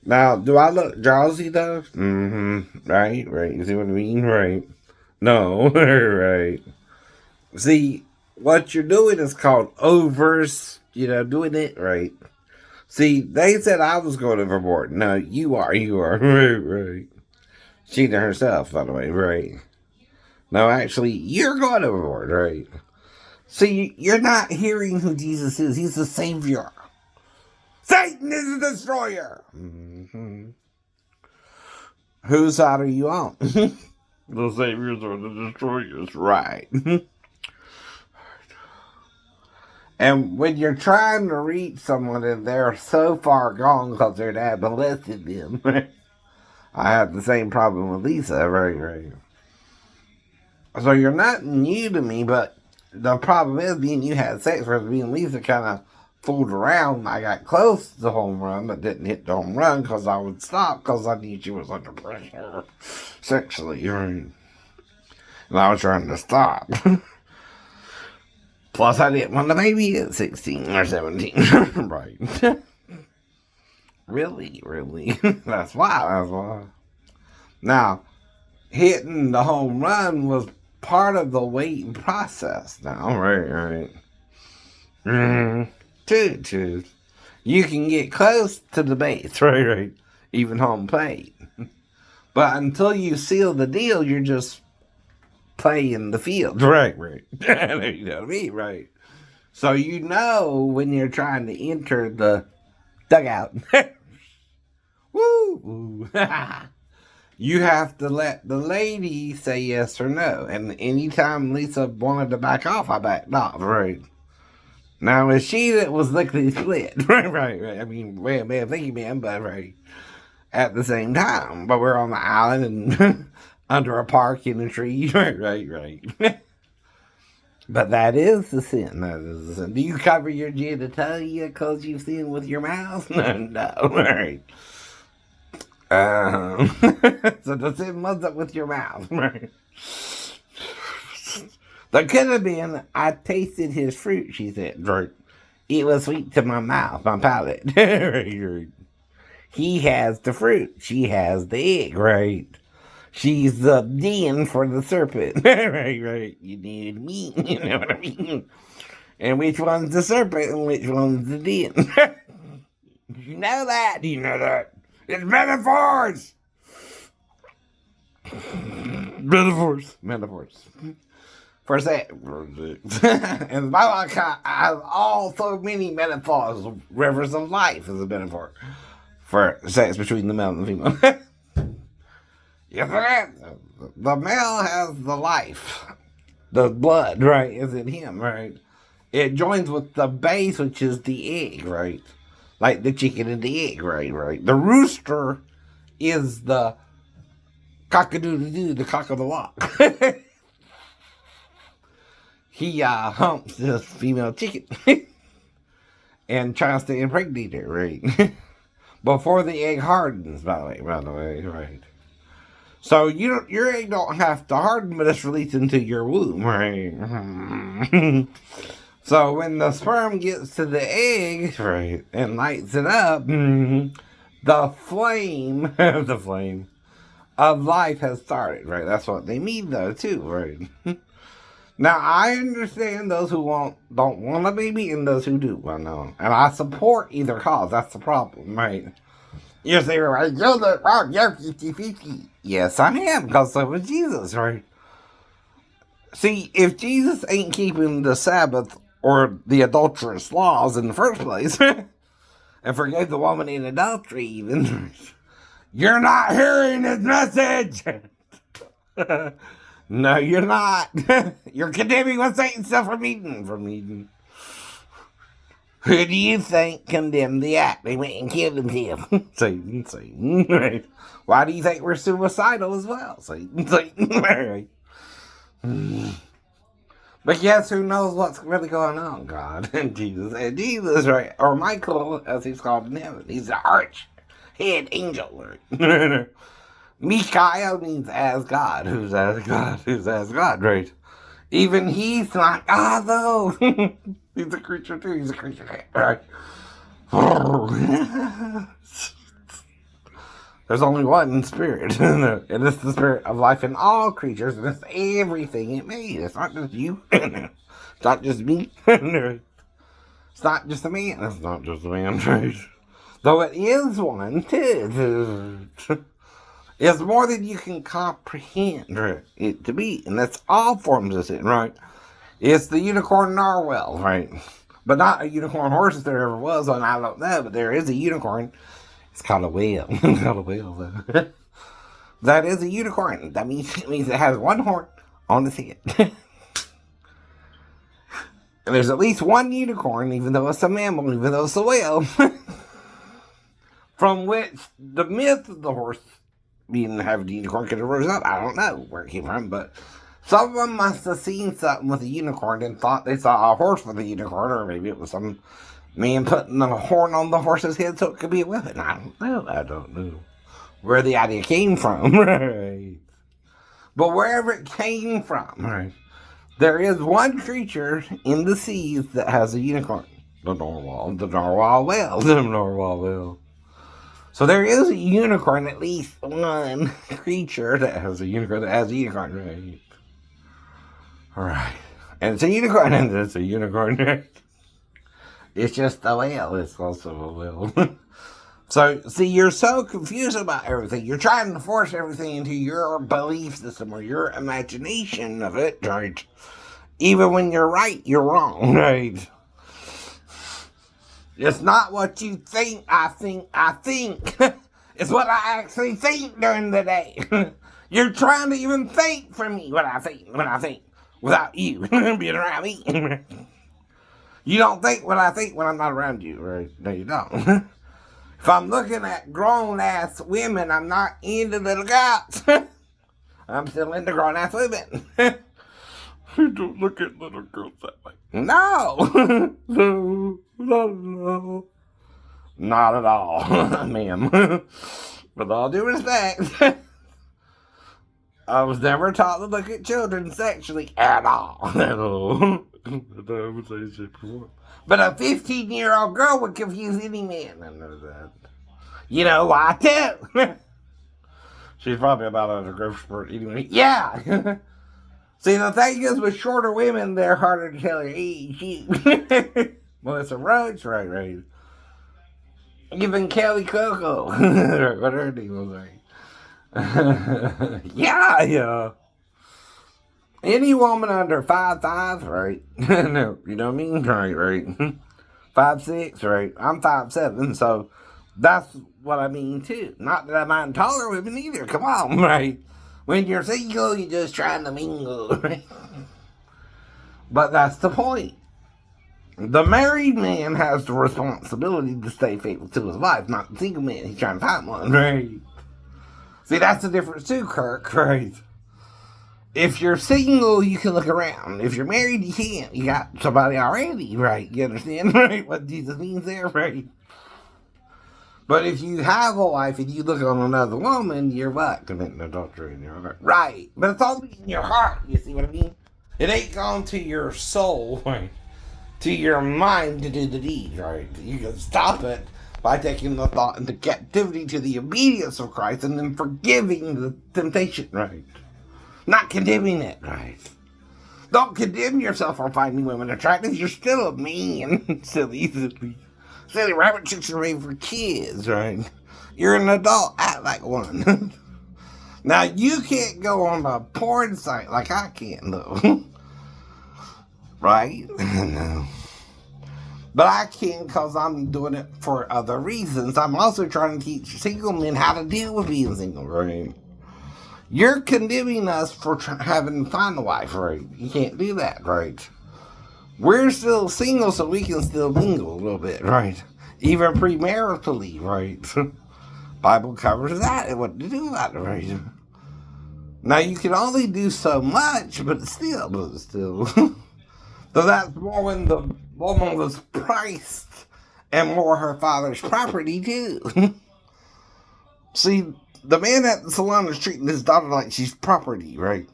Now, do I look drowsy though? Mm-hmm. Right, right. You see what I mean? Right. No, right. See, what you're doing is called overs, doing it right. See, they said I was going overboard. No, you are. Right, right. She to herself, by the way, right. No, actually, you're going overboard, right? See, you're not hearing who Jesus is. He's the Savior. Satan is the destroyer. Mm-hmm. Whose side are you on? The Saviors or the destroyers, right. And when you're trying to reach someone and they're so far gone because their dad molested them, I have the same problem with Lisa, right, right. So you're not new to me, but the problem is being you had sex with me and Lisa kind of fooled around. I got close to the home run, but didn't hit the home run because I would stop because I knew she was under pressure sexually, right? And I was trying to stop. Plus, I didn't want the baby at 16 or 17. Right. Really, really. That's why. Now, hitting the home run was part of the waiting process now. Right. True. You can get close to the base. Right. Even home plate. But until you seal the deal, you're just playing the field. Right. You know what I mean? Right. So you know when you're trying to enter the dugout. Woo! You have to let the lady say yes or no. And anytime Lisa wanted to back off, I backed off, right? Now, it's she that was lickety split. Right. I mean, man, thank you, man, but right. At the same time. But we're on the island and under a park in a tree. Right. But that is the sin. Do you cover your genitalia because you sin with your mouth? No. Right. So the sin wasn't with your mouth. Right. That could have been, I tasted his fruit, she said. Right. It was sweet to my mouth, my palate. Right. He has the fruit. She has the egg, right? She's the den for the serpent. Right. You need meat, you know what I mean? And which one's the serpent and which one's the den? You know that? Do you know that? It's metaphors! Metaphors. For sex. And the Bible has all so many metaphors. Rivers of life is a metaphor for sex between the male and the female. Yes, the male has the life. The blood, right, is in him, right? It joins with the base, which is the egg, right? Like the chicken and the egg, right? The rooster is the cock-a-doodle-doo, the cock of the walk. He humps this female chicken and tries to impregnate her, right? Before the egg hardens, by the way, right? So your egg don't have to harden, but it's released into your womb, right? So when the sperm gets to the egg, right, and lights it up, the flame of life has started, right? That's what they mean, though, too, right? Now, I understand those who don't want a baby and those who do. I know. And I support either cause. That's the problem, right? You say, right, you're 50-50. Yes, I am, because so was Jesus, right? See, if Jesus ain't keeping the Sabbath or the adulterous laws in the first place, and forgave the woman in adultery even, you're not hearing his message! No, you're not. You're condemning what Satan said from Eden. Who do you think condemned the act? They went and killed himself. Satan. Right. Why do you think we're suicidal as well? Satan. Right. But yes, who knows what's really going on? God and Jesus. And Jesus, right? Or Michael, as he's called in heaven. He's the arch head angel. Right? Mikael means as God. Who's as God, right? Even he's not God, though. He's a creature, too. Right? There's only one spirit, and it's the spirit of life in all creatures, and it's everything it made. It's not just you. It's not just me. It's not just a man. It's not just a man, right? Though it is one, too. It's more than you can comprehend it to be. And that's all forms of sin, right? It's the unicorn narwhal, right? But not a unicorn horse if there ever was one. I don't know, but there is a unicorn. It's called a whale. It's called a whale, though. That is a unicorn. That means it has one horn on its head. And there's at least one unicorn, even though it's a mammal, even though it's a whale. From which the myth of the horse being having the unicorn could have rose up. I don't know where it came from, but someone must have seen something with a unicorn and thought they saw a horse with a unicorn, or maybe it was some man putting a horn on the horse's head so it could be a weapon. I don't know where the idea came from, right? But wherever it came from, right, there is one creature in the seas that has a unicorn. The narwhal whale, the narwhal whale. So there is a unicorn, at least one creature that has a unicorn, right? Alright. And it's a unicorn, right? It's just a whale, it's also a whale. So, see, you're so confused about everything. You're trying to force everything into your belief system or your imagination of it, right? Even when you're right, you're wrong, right? It's not what you think, I think. It's what I actually think during the day. You're trying to even think for me what I think, without you being around me. You don't think what I think when I'm not around you, right? No, you don't. If I'm looking at grown-ass women, I'm not into little girls. I'm still into grown-ass women. You don't look at little girls that way. No. No. Not at all, ma'am. With all due respect, I was never taught to look at children sexually at all. But a 15-year-old girl would confuse any man. I know that. You know why, too? She's probably about at a growth spurt anyway. Yeah. See, the thing is, with shorter women, they're harder to tell your age. Melissa Roach, right. Even Kelly Coco. What her name was, right? Yeah. Any woman under 5'5", right? No, you know what I mean? Right. 5'6", right? I'm 5'7", so that's what I mean, too. Not that I mind taller women either. Come on, right? When you're single, you're just trying to mingle, right? But that's the point. The married man has the responsibility to stay faithful to his wife, not the single man. He's trying to find one, right? See, that's the difference too, Kirk, right? If you're single, you can look around. If you're married, you can't. You got somebody already, right? You understand, right? What Jesus means there, right? But if you have a wife and you look on another woman, you're what? Committing adultery in your heart. Right. But it's only in your heart, you see what I mean? It ain't gone to your soul, right? To your mind to do the deed, right? You can stop it by taking the thought into captivity to the obedience of Christ and then forgiving the temptation, right? Not condemning it, right? Don't condemn yourself for finding women attractive. You're still a man. Silly rabbit chicks are made for kids, right? You're an adult. Act like one. Now, you can't go on a porn site like I can, though. Right? No. But I can because I'm doing it for other reasons. I'm also trying to teach single men how to deal with being single, right? You're condemning us for having to find a wife, right? You can't do that, right? We're still single, so we can still mingle a little bit, right? Even premaritally, right? Bible covers that and what to do about it, right? Now, you can only do so much, but still. So that's more when the woman was priced and more her father's property, too. See, the man at the salon is treating his daughter like she's property, right?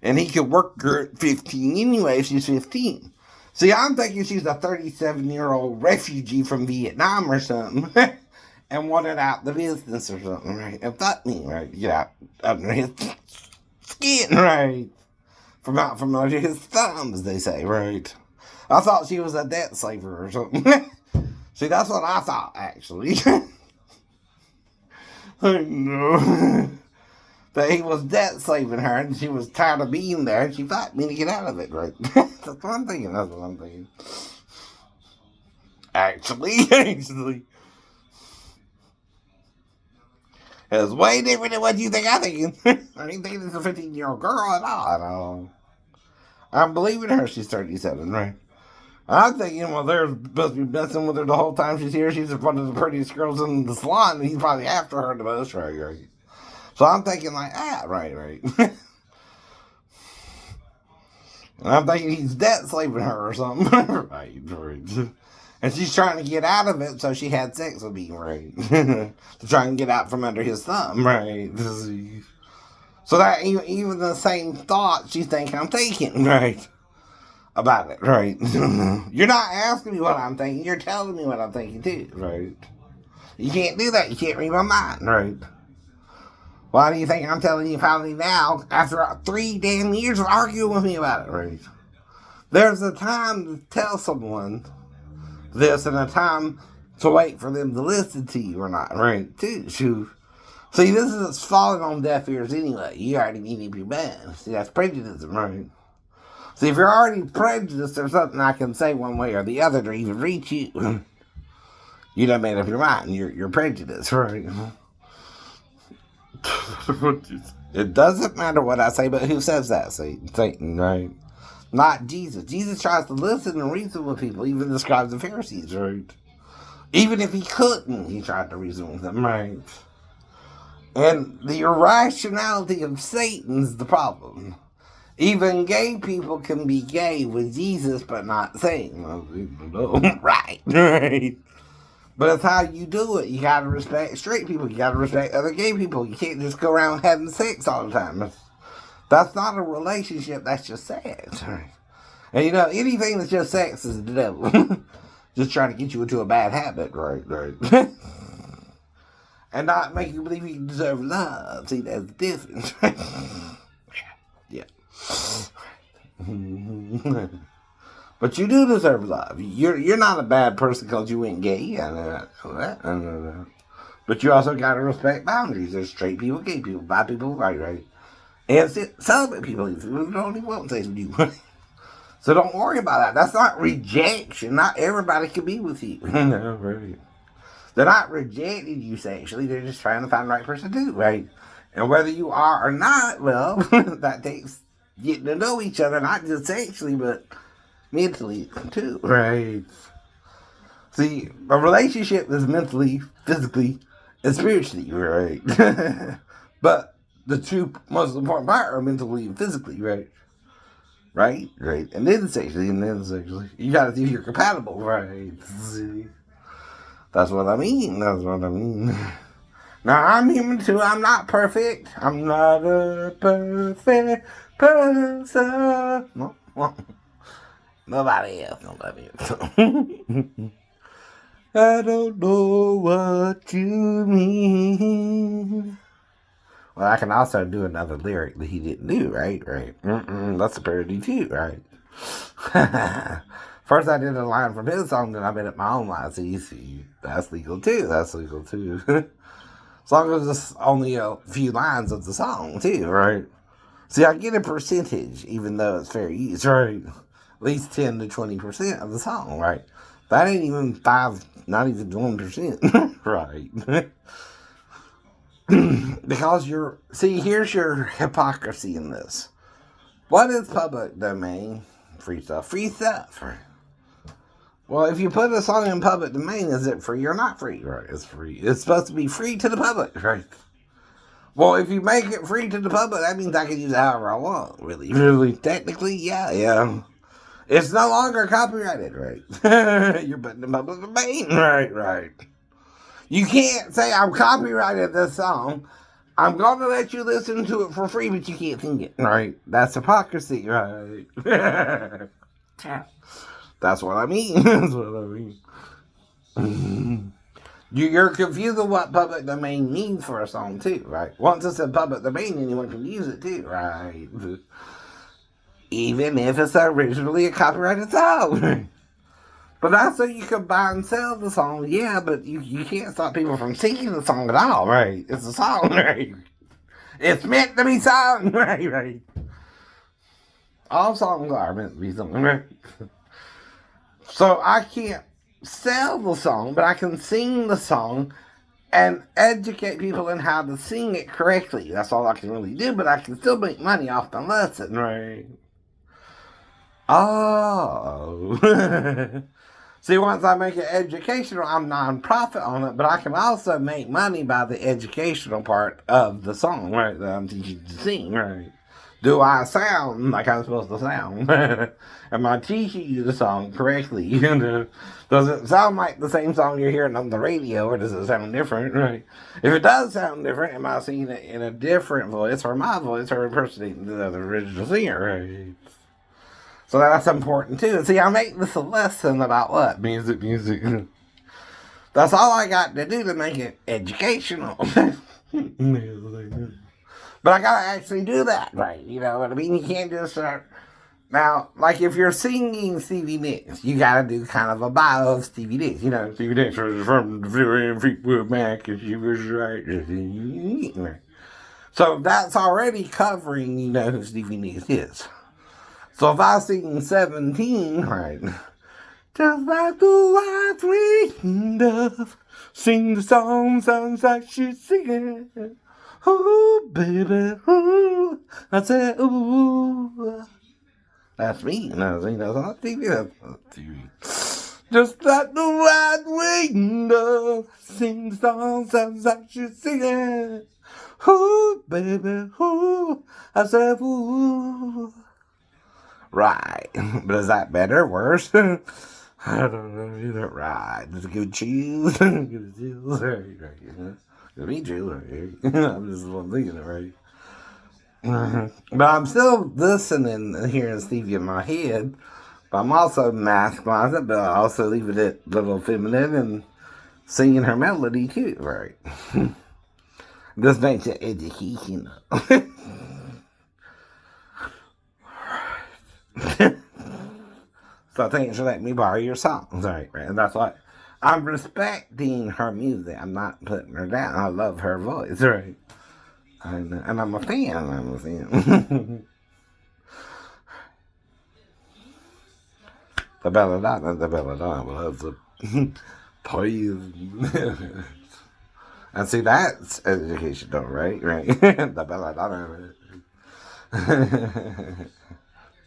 And he could work her at 15 anyway if she's 15. See, I'm thinking she's a 37-year-old refugee from Vietnam or something. and wanted out the business or something, right? And fuck me, right? Get out under his skin, right? From out from under his thumbs, they say, right? I thought she was a debt slaver or something. See, that's what I thought, actually. I know. That he was debt slaving her and she was tired of being there and she fought me to get out of it, right? That's what I'm thinking. That's what I'm thinking. Actually. It's way different than what you think I'm thinking. I ain't thinking it's a 15-year-old girl at all. I'm believing her she's 37, right? I'm thinking, well, they're supposed to be messing with her the whole time she's here. She's one of the prettiest girls in the salon, and he's probably after her the most, right? So I'm thinking like, right. And I'm thinking he's debt slaving her or something, right. And she's trying to get out of it, so she had sex with me, right? To try and get out from under his thumb, right? So that even the same thought she thinks I'm thinking, right? About it, right? You're not asking me what I'm thinking, you're telling me what I'm thinking too, right? You can't do that, you can't read my mind, right? Why do you think I'm telling you finally now, after 3 damn years of arguing with me about it, right? There's a time to tell someone this and a time to wait for them to listen to you or not, right? Too. See, this is falling on deaf ears anyway. You already made up your mind. See, that's prejudice, right? See, if you're already prejudiced, there's something I can say one way or the other to even reach you. You done made up your mind. You're prejudiced, right? It doesn't matter what I say, but who says that? Satan, right? Not Jesus. Jesus tries to listen and reason with people, even the scribes and Pharisees, right? Even if he couldn't, he tried to reason with them, right? And the irrationality of Satan's the problem. Even gay people can be gay with Jesus, but not Satan. Right. But it's how you do it. You gotta respect straight people. You gotta respect other gay people. You can't just go around having sex all the time. That's not a relationship. That's just sex. Right? And you know, anything that's just sex is the devil. Just trying to get you into a bad habit, right? And not make you believe you deserve love. See, that's the difference. Yeah. But you do deserve love. You're not a bad person because you went gay. I know that. But you also got to respect boundaries. There's straight people, gay people, bi people, right. And celibate people who don't even want sex with you. So don't worry about that. That's not rejection. Not everybody can be with you. No, right. They're not rejecting you sexually. They're just trying to find the right person to do, right? And whether you are or not, well, that takes getting to know each other, not just sexually, but mentally too, right? See, a relationship is mentally, physically, and spiritually, right? But the two most important part are mentally and physically, right? Right. And then sexually, You gotta see if you're compatible, right? See? That's what I mean. Now, I'm human too. I'm not perfect. I'm not a perfect person. No. Nobody else don't love you. I don't know what you mean. Well, I can also do another lyric that he didn't do, right? That's a parody too, right? First I did a line from his song, then I made up my own line. See, that's legal too. As long as it's only a few lines of the song too, right? See, I get a percentage, even though it's fair use, right? At least 10 to 20% of the song, right? That ain't even 5, not even 1%, right? Because here's your hypocrisy in this. What is public domain? Free stuff. Right? Well, if you put a song in public domain, is it free or not free? Right, it's free. It's supposed to be free to the public, right? Well, if you make it free to the public, that means I can use it however I want, really. Technically, yeah. It's no longer copyrighted, right? You're putting it in public domain, right. You can't say, I'm copyrighted this song. I'm going to let you listen to it for free, but you can't sing it, right? That's hypocrisy, right? That's what I mean. You're confused with what public domain means for a song, too, right? Once it's in public domain, anyone can use it, too, right? Even if it's originally a copyrighted song. But that's so you can buy and sell the song, yeah, but you can't stop people from singing the song at all, right? It's a song, right? It's meant to be sung, right? All songs are meant to be sung, right? So I can't sell the song, but I can sing the song and educate people in how to sing it correctly. That's all I can really do, but I can still make money off the lesson, right? Oh. See, once I make it educational, I'm non-profit on it, but I can also make money by the educational part of the song, right, that I'm teaching to sing, right? Do I sound like I'm supposed to sound? Am I teaching you the song correctly? Does it sound like the same song you're hearing on the radio, or does it sound different, right? If it does sound different, am I singing it in a different voice, or my voice, or impersonating the original singer, right? So that's important too. See, I make this a lesson about what? Music. That's all I got to do to make it educational. But I gotta actually do that, right? You know what I mean? You can't just start. Now, like if you're singing Stevie Nicks, you gotta do kind of a bio of Stevie Nicks. You know, Stevie Nicks was from Fleetwood Mac, and she was right. So that's already covering, you know, who Stevie Nicks is. So if I sing 17, right, just like the white wind sing the songs like she's singing. Ooh, baby, ooh, I said, ooh. That's me. No, that's not TV. That's not TV. Just like the white wind sing the songs like she's singing. Ooh, baby, ooh, I said, ooh. Right. But is that better? Worse? I don't know either. Right. Does it give chills? Give chills? Right. Give me chills. Right. I'm just thinking it, right? But I'm still listening and hearing Stevie in my head. But I'm also masculine, but I also leaving it a little feminine and singing her melody too, right? This makes it educational. So thanks for letting me borrow your songs, right? And that's what I'm respecting her music. I'm not putting her down. I love her voice, right? And I'm a fan. I'm a fan. The belladonna loves the poison. And see, that's educational, right? The belladonna.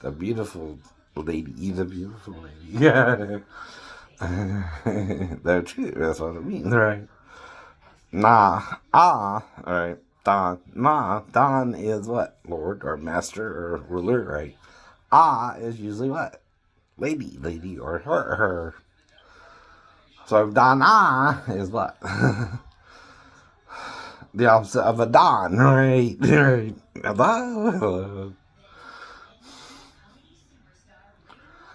The beautiful lady. Yeah. That's true. That's what it means, right? Alright. Don is what? Lord or master or ruler, right? Is usually what? Lady or her. So Donna is what? The opposite of a Don, right? Hello.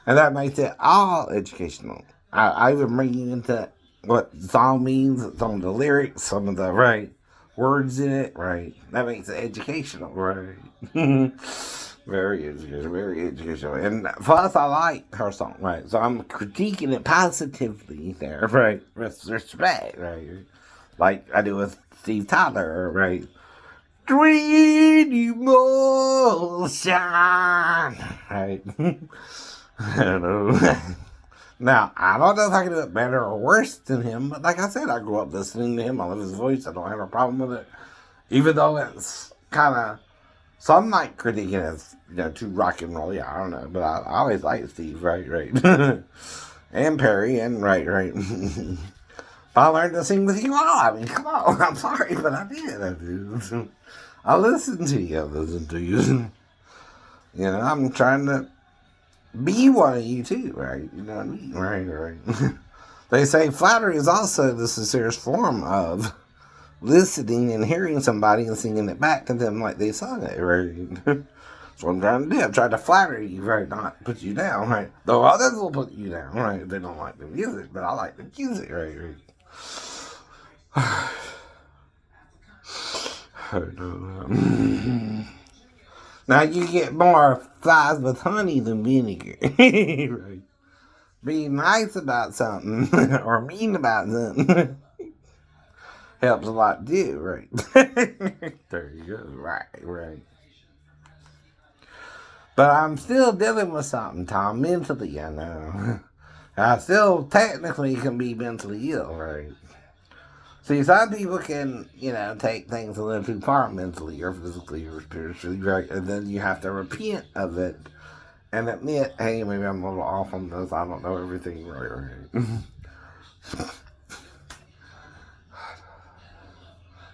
And that makes it all educational. I even bring you into what the song means, some of the lyrics, some of the words in it, right? That makes it educational, right? Very educational. And plus, I like her song, right? So I'm critiquing it positively there, right? Respect, right? Like I do with Steve Tyler, right? Dream emotion, right? I don't know. Now, I don't know if I can do it better or worse than him, but like I said, I grew up listening to him. I love his voice. I don't have a problem with it. Even though it's kind of, some might critique it as, too rock and roll. Yeah, I don't know. But I always liked Steve, right. And Perry, and right. But I learned to sing with you all. I mean, come on. I'm sorry, but I did. I listened to you. I'm trying to be one of you too, right? You know what I mean? Right. They say flattery is also the sincerest form of listening and hearing somebody and singing it back to them like they sung it, right? That's what I'm trying to do. I'm trying to flatter you, right? Not put you down, right? Though others will put you down, right? They don't like the music, but I like the music, right? Now you get more flies with honey than vinegar. Right. Being nice about something or mean about something helps a lot too, right? There you go. Right, right. But I'm still dealing with something, Tom, mentally, I know. I still technically can be mentally ill, right? See, some people can, take things a little too far mentally or physically or spiritually, right? And then you have to repent of it and admit, hey, maybe I'm a little off on this. I don't know everything right.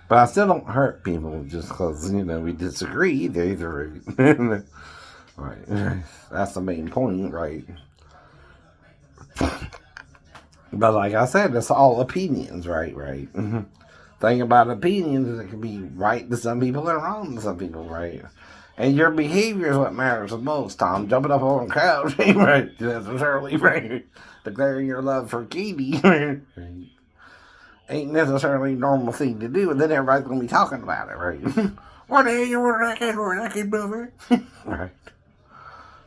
But I still don't hurt people just because, we disagree either. Right? Right. That's the main point, right? But like I said, it's all opinions, right? Right. Thing about opinions is it can be right to some people and wrong to some people, right? And your behavior is what matters the most, Tom. Jumping up on a couch, right? Necessarily, right? Declaring your love for Katie, right? Ain't necessarily a normal thing to do, and then everybody's gonna be talking about it, right? What the hell you want that kid brother? Right.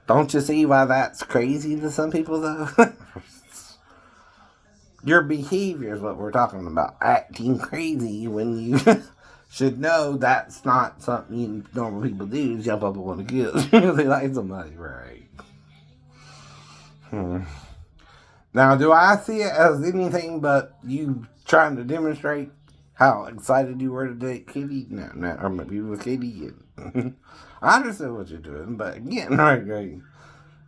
Don't you see why that's crazy to some people, though? Your behavior is what we're talking about. Acting crazy when you should know that's not something normal people do. Jump up and want to kill. They like somebody, right? Now, do I see it as anything but you trying to demonstrate how excited you were to date Katie? No, or maybe with Katie. I understand what you're doing, but again, right,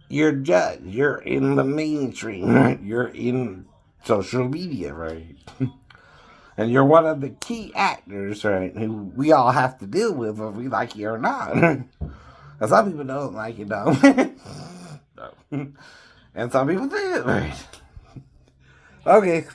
you're judged. You're in the mainstream, right? You're in social media, right? And you're one of the key actors, right, who we all have to deal with whether we like you or not. And some people don't like you, though. No. And some people do, right? Okay.